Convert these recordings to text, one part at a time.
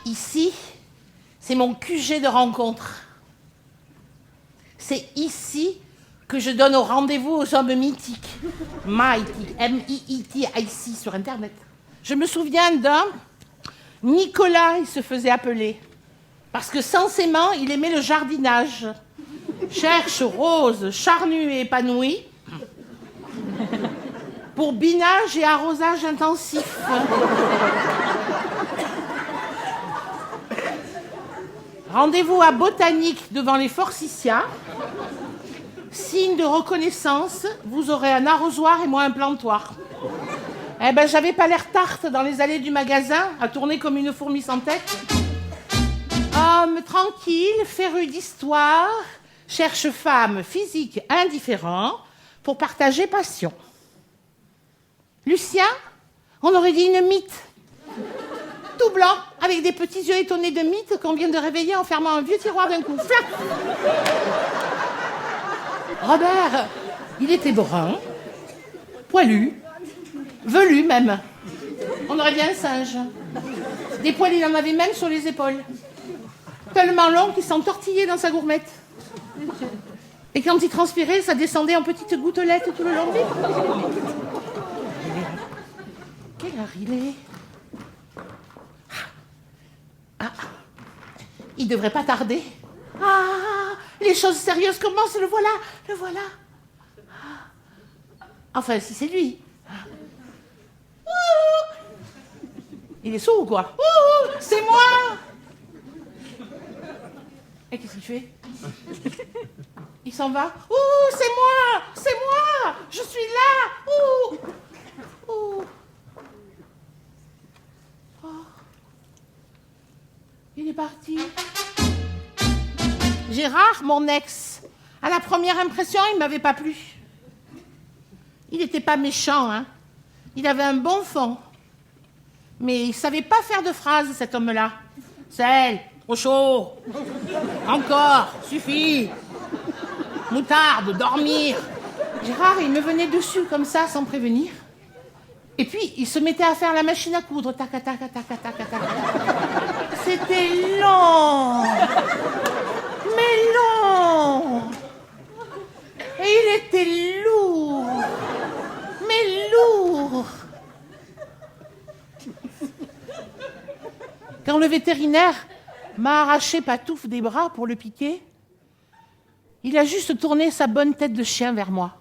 Ici, c'est mon QG de rencontre. C'est ici que je donne au rendez-vous aux hommes mythiques. Mighty, M-I-I-T-I-C sur Internet. Je me souviens d'un Nicolas, il se faisait appeler. Parce que sensément, il aimait le jardinage. Cherche rose, charnue et épanouie. Pour binage et arrosage intensif. Rendez-vous à Botanique devant les Forsythias. Signe de reconnaissance, vous aurez un arrosoir et moi un plantoir. Eh ben, j'avais pas l'air tarte dans les allées du magasin, à tourner comme une fourmi sans tête. Homme tranquille, féru d'histoire, cherche femme physique indifférent pour partager passion. Lucien, on aurait dit une mythe. Tout blanc, avec des petits yeux étonnés de mythe qu'on vient de réveiller en fermant un vieux tiroir d'un coup. Flac. Robert, il était brun, poilu, velu même. On aurait dit un singe. Des poils, il en avait même sur les épaules. Tellement long qu'il s'entortillait dans sa gourmette. Et quand il transpirait, ça descendait en petites gouttelettes tout le long. Quelle heure il est ? Ah, il devrait pas tarder. Ah, les choses sérieuses commencent, le voilà, le voilà. Enfin, si c'est lui. Il est sourd ou quoi ? C'est moi ! Et qu'est-ce qu'il fait ? Il s'en va ? C'est moi ! C'est moi ! Je suis là ! Il est parti. Gérard, mon ex, à la première impression, il ne m'avait pas plu. Il n'était pas méchant, hein. Il avait un bon fond. Mais il ne savait pas faire de phrases, cet homme-là. Sel, trop chaud. Encore, suffit. Moutarde, dormir. Gérard, il me venait dessus comme ça, sans prévenir. Et puis, il se mettait à faire la machine à coudre. Tac, tac, tac, tac, tac, tac, tac. C'était long. Mais long. Et il était lourd. Mais lourd. Quand le vétérinaire m'a arraché Patouf des bras pour le piquer, il a juste tourné sa bonne tête de chien vers moi.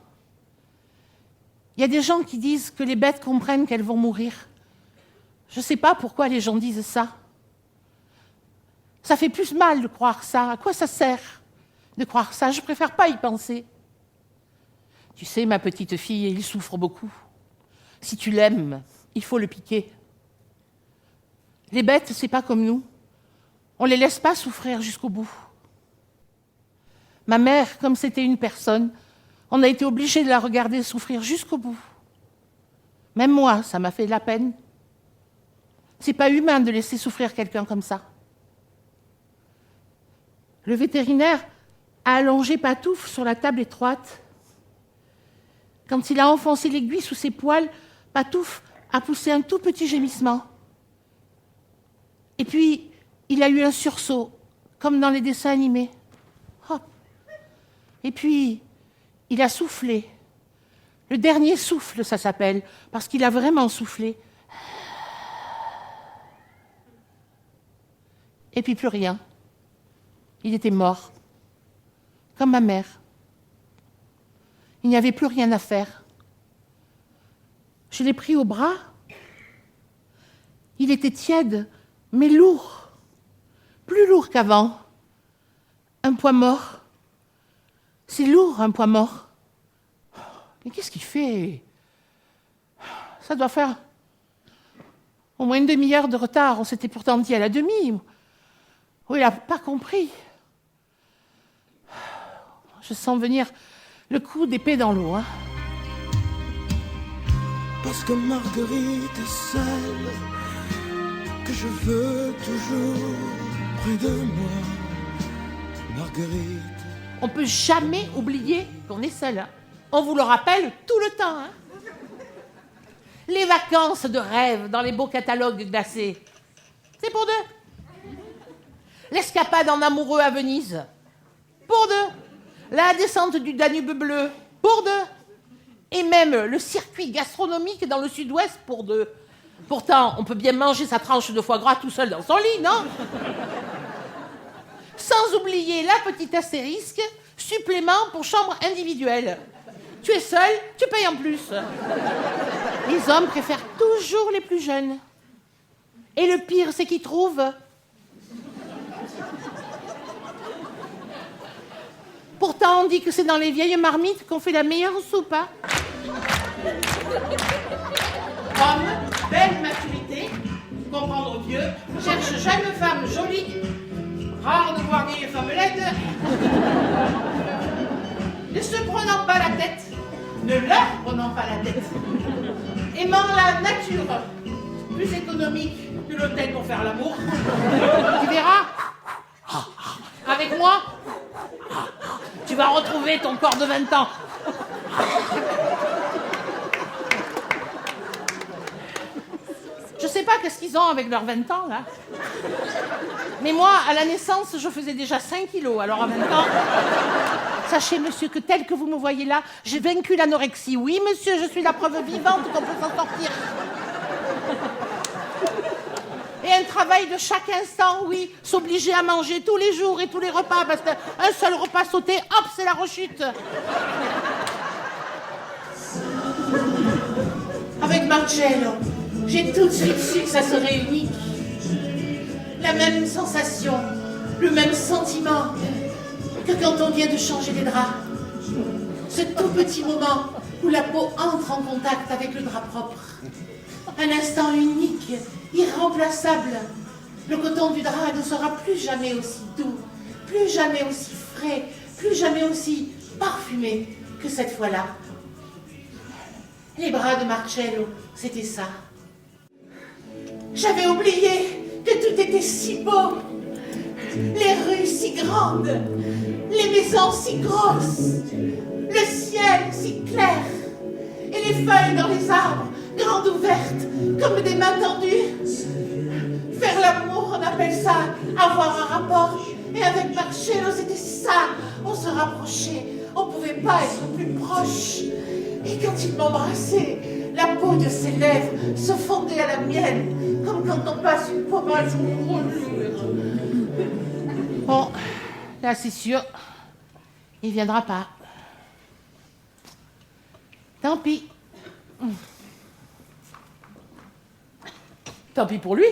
Il y a des gens qui disent que les bêtes comprennent qu'elles vont mourir. Je ne sais pas pourquoi les gens disent ça. Ça fait plus mal de croire ça. À quoi ça sert de croire ça ? Je préfère pas y penser. Tu sais, ma petite fille, il souffre beaucoup. Si tu l'aimes, il faut le piquer. Les bêtes, c'est pas comme nous. On les laisse pas souffrir jusqu'au bout. Ma mère, comme c'était une personne, on a été obligé de la regarder souffrir jusqu'au bout. Même moi, ça m'a fait de la peine. C'est pas humain de laisser souffrir quelqu'un comme ça. Le vétérinaire a allongé Patouf sur la table étroite. Quand il a enfoncé l'aiguille sous ses poils, Patouf a poussé un tout petit gémissement. Et puis, il a eu un sursaut, comme dans les dessins animés. Hop. Et puis, il a soufflé. Le dernier souffle, ça s'appelle, parce qu'il a vraiment soufflé. Et puis plus rien. Il était mort, comme ma mère. Il n'y avait plus rien à faire. Je l'ai pris au bras. Il était tiède, mais lourd, plus lourd qu'avant. Un poids mort. C'est lourd, un poids mort. Mais qu'est-ce qu'il fait ? Ça doit faire au moins une demi-heure de retard. On s'était pourtant dit à la demi. Oh, il n'a pas compris. Je sens venir le coup d'épée dans l'eau. Hein. Parce que Marguerite est celle que je veux toujours près de moi. Marguerite. On ne peut jamais oublier qu'on est seul. Hein. On vous le rappelle tout le temps, hein. Les vacances de rêve dans les beaux catalogues glacés, c'est pour deux. L'escapade en amoureux à Venise, pour deux. La descente du Danube bleu, pour deux. Et même le circuit gastronomique dans le sud-ouest, pour deux. Pourtant, on peut bien manger sa tranche de foie gras tout seul dans son lit, non? Sans oublier la petite astérisque, supplément pour chambre individuelle. Tu es seul, tu payes en plus. Les hommes préfèrent toujours les plus jeunes. Et le pire, c'est qu'ils trouvent. Pourtant, on dit que c'est dans les vieilles marmites qu'on fait la meilleure soupe, hein. Homme, belle maturité, comprendre Dieu, cherche jeune femme jolie, rare de voir vieille femme laide, ne se prenant pas la tête, ne leur prenant pas la tête, aimant la nature, plus économique que l'hôtel pour faire l'amour. Tu verras, avec moi, tu vas retrouver ton corps de 20 ans. Je sais pas qu'est-ce qu'ils ont avec leurs 20 ans, là. Mais moi, à la naissance, je faisais déjà 5 kilos. Alors, en même temps, sachez, monsieur, que tel que vous me voyez là, j'ai vaincu l'anorexie. Oui, monsieur, je suis la preuve vivante qu'on peut s'en sortir. Et un travail de chaque instant, oui. S'obliger à manger tous les jours et tous les repas, parce qu'un seul repas sauté, hop, c'est la rechute. Avec Marcello, j'ai tout de suite su que ça serait unique. La même sensation, le même sentiment que quand on vient de changer les draps. Ce tout petit moment où la peau entre en contact avec le drap propre. Un instant unique, irremplaçable. Le coton du drap ne sera plus jamais aussi doux, plus jamais aussi frais, plus jamais aussi parfumé que cette fois-là. Les bras de Marcello, c'était ça. J'avais oublié que tout était si beau. Les rues si grandes, les maisons si grosses, le ciel si clair, et les feuilles dans les arbres, grandes ouvertes, comme des mains tendues. Faire l'amour, on appelle ça avoir un rapport. Et avec Marcello, c'était ça. On se rapprochait, on ne pouvait pas être plus proche. Et quand il m'embrassait, la peau de ses lèvres se fondait à la mienne, comme quand on passe une pommade au roulure. Bon, là c'est sûr, il viendra pas. Tant pis. Tant pis pour lui.